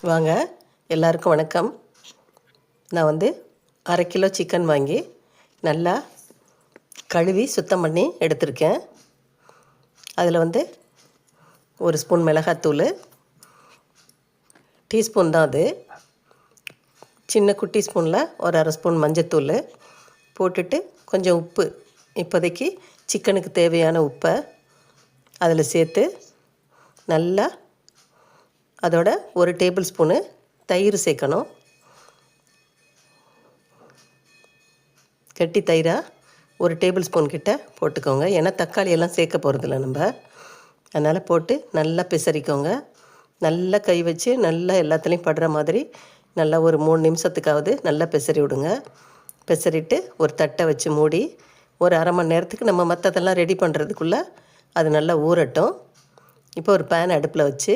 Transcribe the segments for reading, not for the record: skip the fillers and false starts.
வாங்க, எல்லாருக்கும் வணக்கம். நான் அரை கிலோ சிக்கன் வாங்கி நல்லா கழுவி சுத்தம் பண்ணி எடுத்திருக்கேன். அதில் ஒரு ஸ்பூன் மிளகாத்தூள், டீஸ்பூன் தான் அது, சின்ன குட்டி ஸ்பூனில் ஒரு அரை ஸ்பூன் மஞ்சத்தூள் போட்டுட்டு கொஞ்சம் உப்பு, இப்போதைக்கு சிக்கனுக்கு தேவையான உப்பை அதில் சேர்த்து நல்லா அதோட ஒரு டேபிள் ஸ்பூனு தயிர் சேர்க்கணும். கட்டி தயிராக ஒரு டேபிள் ஸ்பூன் கிட்ட போட்டுக்கோங்க. ஏன்னா தக்காளி எல்லாம் சேர்க்க போகிறதில்ல நம்ம, அதனால் போட்டு நல்லா பிசறிக்கோங்க. நல்லா கை வச்சு நல்லா எல்லாத்துலேயும் படுற மாதிரி நல்லா ஒரு 3 நிமிஷத்துக்காவது நல்லா பிசறி விடுங்க. பிசறிட்டு ஒரு தட்டை வச்சு மூடி ஒரு அரை மணி நேரத்துக்கு நம்ம மற்றதெல்லாம் ரெடி பண்ணுறதுக்குள்ளே அது நல்லா ஊறட்டும். இப்போ ஒரு பேன் அடுப்பில் வச்சு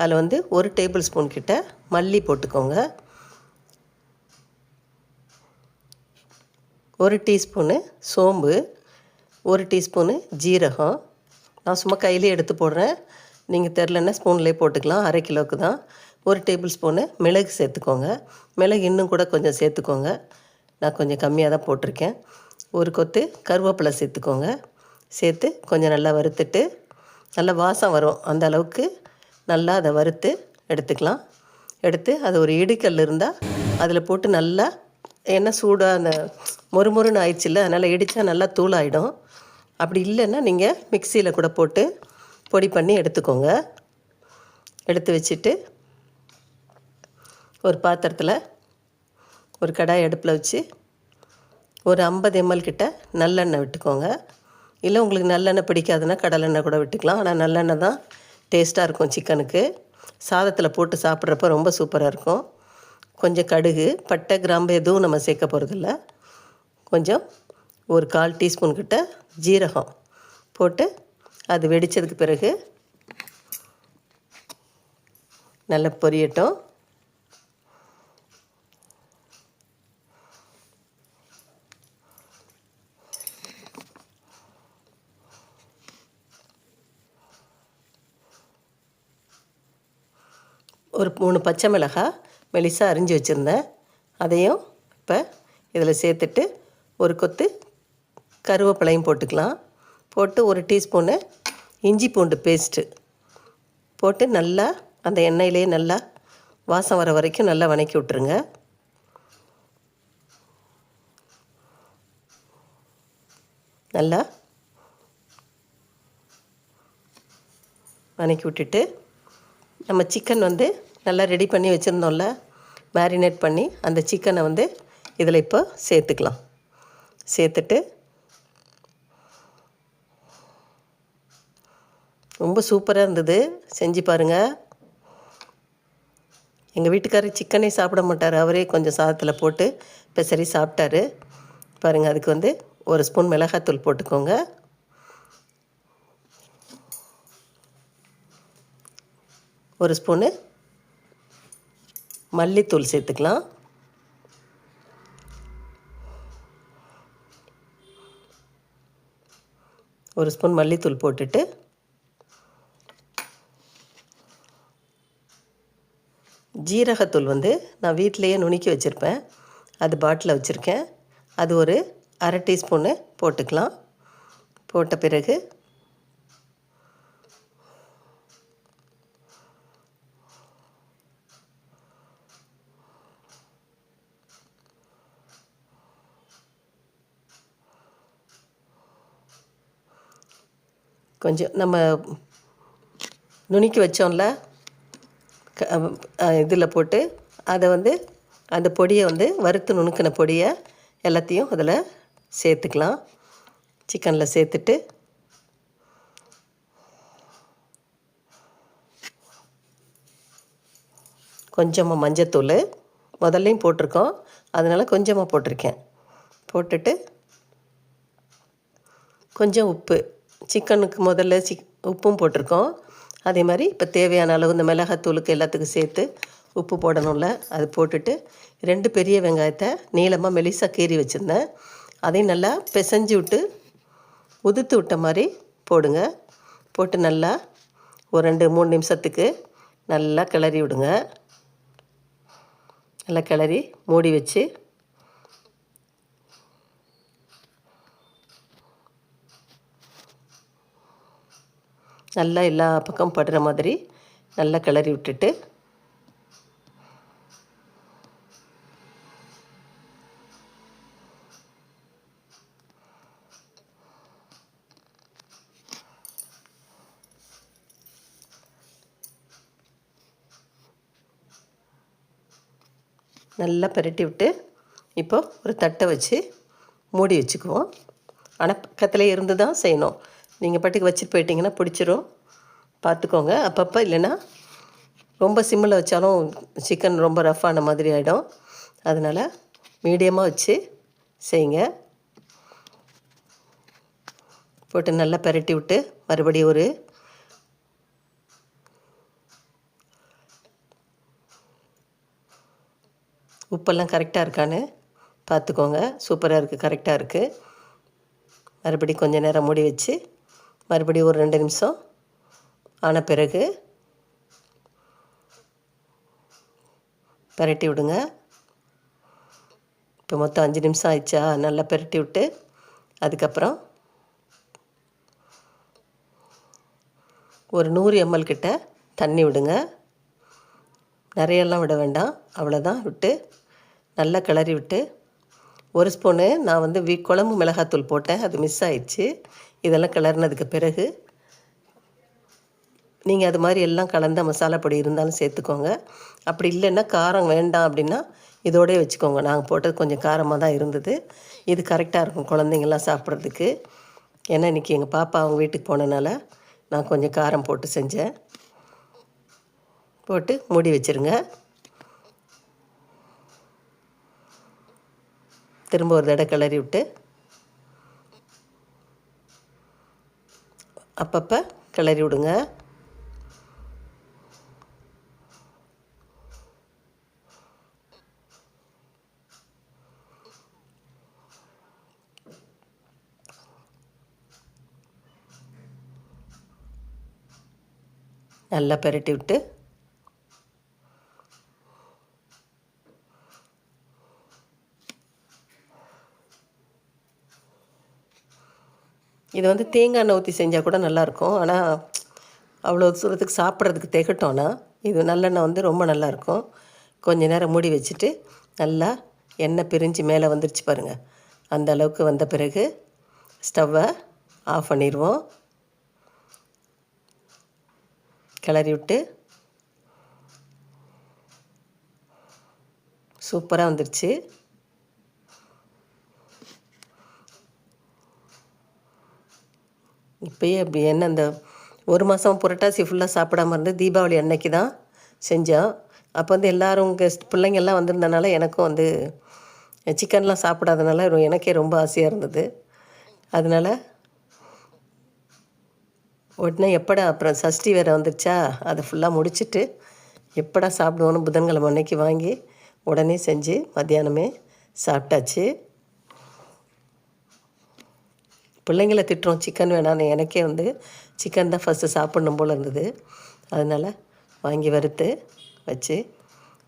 அதில் ஒரு டேபிள் ஸ்பூன் கிட்ட மல்லி போட்டுக்கோங்க. ஒரு டீஸ்பூனு சோம்பு, ஒரு டீஸ்பூனு ஜீரகம். நான் சும்மா கையிலே எடுத்து போடுறேன், நீங்கள் தெரிலன்னா ஸ்பூன்லேயே போட்டுக்கலாம். அரை கிலோவுக்கு தான். ஒரு டேபிள் ஸ்பூனு மிளகு சேர்த்துக்கோங்க. மிளகு இன்னும் கூட கொஞ்சம் சேர்த்துக்கோங்க, நான் கொஞ்சம் கம்மியாக தான் போட்டிருக்கேன். ஒரு கொத்து கருவேப்பிலை சேர்த்துக்கோங்க. சேர்த்து கொஞ்சம் நல்லா வறுத்துட்டு நல்லா வாசம் வரும் அந்த அளவுக்கு நல்லா அதை வறுத்து எடுத்துக்கலாம். எடுத்து அது ஒரு இடிக்கல் இருந்தால் அதில் போட்டு நல்லா எண்ணெய் சூடாக அந்த மொறுமொறுன்னு ஆயிடுச்சில்ல, அதனால் இடித்தா நல்லா தூளாயிடும். அப்படி இல்லைன்னா நீங்கள் மிக்சியில் கூட போட்டு பொடி பண்ணி எடுத்துக்கோங்க. எடுத்து வச்சுட்டு ஒரு பாத்திரத்தில் ஒரு கடாய் அடுப்பில் வச்சு ஒரு 50 ml கிட்ட நல்லெண்ணெய் விட்டுக்கோங்க. இல்லை உங்களுக்கு நல்லெண்ணெய் பிடிக்காதுன்னா கடலெண்ணெய் கூட விட்டுக்கலாம். ஆனால் நல்லெண்ணெய் தான் டேஸ்ட்டாக இருக்கும் சிக்கனுக்கு. சாதத்தில் போட்டு சாப்பிட்றப்ப ரொம்ப சூப்பராக இருக்கும். கொஞ்சம் கடுகு, பட்டை, கிராம்பு எதுவும் நம்ம சேர்க்க போகிறதில்ல. கொஞ்சம் ஒரு 1/4 டீஸ்பூன் கிட்ட ஜீரகம் போட்டு அது வெடித்ததுக்கு பிறகு நல்லா பொரியட்டும். ஒரு 3 பச்சை மிளகாய் மெலிசாக அரிஞ்சு வச்சுருந்தேன், அதையும் இப்போ இதில் சேர்த்துட்டு ஒரு கொத்து கருவேப்பிலையும் போட்டுக்கலாம். போட்டு ஒரு டீஸ்பூனு இஞ்சி பூண்டு பேஸ்ட்டு போட்டு நல்லா அந்த எண்ணெயிலே நல்லா வாசம் வர வரைக்கும் நல்லா வதக்கி விட்ருங்க. நல்லா வதக்கி விட்டுட்டு நம்ம சிக்கன் நல்லா ரெடி பண்ணி வச்சுருந்தோம்ல, மேரினேட் பண்ணி, அந்த சிக்கனை இதில் இப்போ சேர்த்துக்கலாம். சேர்த்துட்டு ரொம்ப சூப்பராக இருந்தது, செஞ்சு பாருங்கள். எங்கள் வீட்டுக்காரர் சிக்கனே சாப்பிட மாட்டார், அவரே கொஞ்சம் சாதத்தில் போட்டு பெசரி சாப்பிட்டாரு. பாருங்கள், அதுக்கு ஒரு ஸ்பூன் மிளகாத்தூள் போட்டுக்கோங்க. ஒரு ஸ்பூனு மல்லித்தூள் சேர்த்துக்கலாம். ஒரு ஸ்பூன் மல்லித்தூள் போட்டுட்டு ஜீரகத்தூள் நான் வீட்டிலையே நுணுக்கி வச்சுருப்பேன், அது பாட்டில் வச்சுருக்கேன், அது ஒரு அரை டீஸ்பூனு போட்டுக்கலாம். போட்ட பிறகு கொஞ்சம் நம்ம நுணுக்கி வச்சோம்ல இதில் போட்டு அதை அந்த பொடியை வறுத்து நுணுக்கின பொடியை எல்லாத்தையும் அதில் சேர்த்துக்கலாம். சிக்கனில் சேர்த்துட்டு கொஞ்சமாக மஞ்சத்தூள் முதல்லையும் போட்டிருக்கோம், அதனால் கொஞ்சமாக போட்டிருக்கேன். போட்டுட்டு கொஞ்சம் உப்பு, சிக்கனுக்கு முதல்ல உப்பும் போட்டிருக்கோம், அதே மாதிரி இப்போ தேவையான அளவு இந்த மிளகாத்தூளுக்கு எல்லாத்துக்கும் சேர்த்து உப்பு போடணும்ல, அது போட்டுட்டு 2 பெரிய வெங்காயத்தை நீளமாக மெலிசாக கீறி வச்சுருந்தேன், அதையும் நல்லா பிசைஞ்சு விட்டு உதுத்து விட்ட மாதிரி போடுங்க. போட்டு நல்லா ஒரு 2-3 நிமிஷத்துக்கு நல்லா கிளறி விடுங்க. நல்லா கிளறி மூடி வச்சு நல்லா எல்லா பக்கம் படுற மாதிரி நல்லா கிளறி விட்டுட்டு நல்லா பிரட்டி விட்டு இப்போ ஒரு தட்டை வச்சு மூடி வச்சுக்குவோம். ஆனால் பக்கத்தில் இருந்து தான் செய்யணும். நீங்கள் பாட்டுக்கு வச்சுட்டு போயிட்டீங்கன்னா பிடிச்சிரும், பார்த்துக்கோங்க. அப்பப்போ இல்லைன்னா ரொம்ப சிம்மில் வச்சாலும் சிக்கன் ரொம்ப ரஃப்பான மாதிரி ஆகிடும். அதனால் மீடியமாக வச்சு செய்யுங்க. போட்டு நல்லா பிரட்டி விட்டு மறுபடியும் ஒரு உப்பெல்லாம் கரெக்டாக இருக்கான்னு பார்த்துக்கோங்க. சூப்பராக இருக்குது, கரெக்டாக இருக்குது. மறுபடியும் கொஞ்சம் நேரம் மூடி வச்சு மறுபடியும் ஒரு 2 நிமிஷம் ஆன பிறகு பிரட்டி விடுங்க. இப்போ மொத்தம் 5 நிமிஷம் ஆயிடுச்சா? நல்லா பிரட்டி விட்டு அதுக்கப்புறம் ஒரு 100 ml கிட்ட தண்ணி விடுங்க. நிறையெல்லாம் விட வேண்டாம், அவ்வளோதான். விட்டு நல்லா கிளறி விட்டு ஒரு ஸ்பூனு நான் வந்து குழம்பு மிளகாத்தூள் போட்டேன், அது மிஸ் ஆயிடுச்சு. இதெல்லாம் கிளறினதுக்கு பிறகு நீங்கள் அது மாதிரி எல்லாம் கலந்த மசாலா பொடி இருந்தாலும் சேர்த்துக்கோங்க. அப்படி இல்லைன்னா காரம் வேண்டாம் அப்படின்னா இதோடய வச்சுக்கோங்க. நாங்கள் போட்டது கொஞ்சம் காரமாக தான் இருந்தது. இது கரெக்டாக இருக்கும் குழந்தைங்கள்லாம் சாப்பிட்றதுக்கு. ஏன்னா இன்றைக்கி எங்கள் பாப்பா அவங்க வீட்டுக்கு போனதுனால நான் கொஞ்சம் காரம் போட்டு செஞ்சேன். போட்டு மூடி வச்சுருங்க. திரும்ப ஒரு தடவை கிளறி விட்டு அப்பப்போ கிளறி விடுங்க. நல்லா பிரட்டி விட்டு இது வந்து தேங்காய் எண்ணெய் ஊற்றி செஞ்சால் கூட நல்லாயிருக்கும். ஆனால் அவ்வளோ தூரத்துக்கு சாப்பிட்றதுக்கு திகட்டோன்னா இது நல்லெண்ணெய் வந்து ரொம்ப நல்லாயிருக்கும். கொஞ்ச நேரம் மூடி வச்சுட்டு நல்லா எண்ணெய் பிரிஞ்சு மேலே வந்துருச்சு பாருங்கள். அந்த அளவுக்கு வந்த பிறகு ஸ்டவ்வை ஆஃப் பண்ணிடுவோம். கிளறி விட்டு சூப்பராக வந்துருச்சு. இப்போயே அப்படி என்ன இந்த ஒரு மாதம் புரட்டாசி ஃபுல்லாக சாப்பிடாமல் இருந்து தீபாவளி அன்னைக்கு தான் செஞ்சோம். அப்போ வந்து எல்லோரும் கெஸ்ட் பிள்ளைங்கள்லாம் வந்திருந்தனால எனக்கும் வந்து சிக்கன்லாம் சாப்பிடாதனால எனக்கே ரொம்ப ஆசையாக இருந்தது. அதனால் உடனே எப்படா அப்புறம் சஷ்டி வேறு வந்துருச்சா, அதை ஃபுல்லாக முடிச்சுட்டு எப்படா சாப்பிடுவோன்னு புதன்கிழமை அன்னைக்கு வாங்கி உடனே செஞ்சு மத்தியானமே சாப்பிட்டாச்சு. பிள்ளைங்கள திட்டுறோம் சிக்கன் வேணான்னு. எனக்கே வந்து சிக்கன் தான் ஃபஸ்ட்டு சாப்பிட்ணும் போல் இருந்தது. அதனால் வாங்கி வறுத்து வச்சு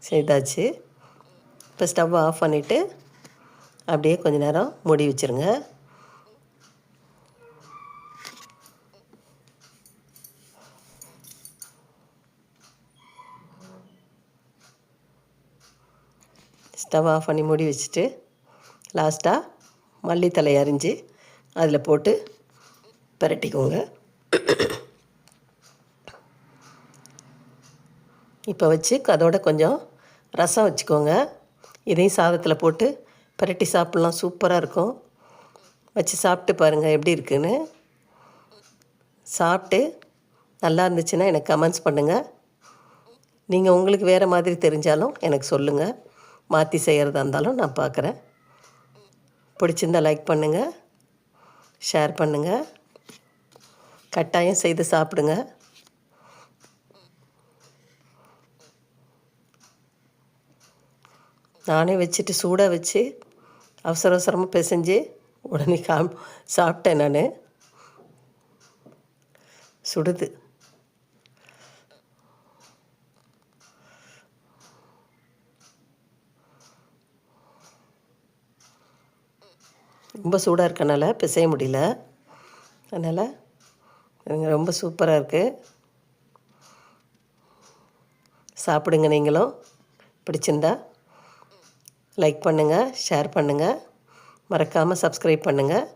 செய்தாச்சு. இப்போ ஸ்டவ்வை ஆஃப் பண்ணிவிட்டு அப்படியே கொஞ்சம் நேரம் மூடி வச்சுருங்க. ஸ்டவ் ஆஃப் பண்ணி மூடி வச்சுட்டு லாஸ்ட்டாக மல்லித்தலை அரிஞ்சு அதில் போட்டு பிரட்டிக்கோங்க. இப்போ வச்சு அதோட கொஞ்சம் ரசம் வச்சுக்கோங்க. இதையும் சாதத்தில் போட்டு பிரட்டி சாப்பிட்லாம், சூப்பராக இருக்கும். வச்சு சாப்பிட்டு பாருங்கள் எப்படி இருக்குன்னு. சாப்பிட்டு நல்லா இருந்துச்சுன்னா எனக்கு கமெண்ட்ஸ் பண்ணுங்கள். நீங்கள் உங்களுக்கு வேறு மாதிரி தெரிஞ்சாலும் எனக்கு சொல்லுங்கள். மாற்றி செய்கிறதா இருந்தாலும் நான் பார்க்குறேன். பிடிச்சிருந்தால் லைக் பண்ணுங்கள், ஷேர் பண்ணுங்கள், கட்டாயம் செய்து சாப்பிடுங்க. நானே வச்சுட்டு சூடாக வச்சு அவசர அவசரமாக பிசைஞ்சு உடனே சாப்பிட்டேன். நான் சுடுது. ரொம்ப சூடாக இருக்கனால பிசைய முடியல. அதனால் இதுங்க ரொம்ப சூப்பராக இருக்குது. சாப்பிடுங்க நீங்களும். பிடிச்சிருந்தா லைக் பண்ணுங்கள், ஷேர் பண்ணுங்கள், மறக்காமல் சப்ஸ்கிரைப் பண்ணுங்கள்.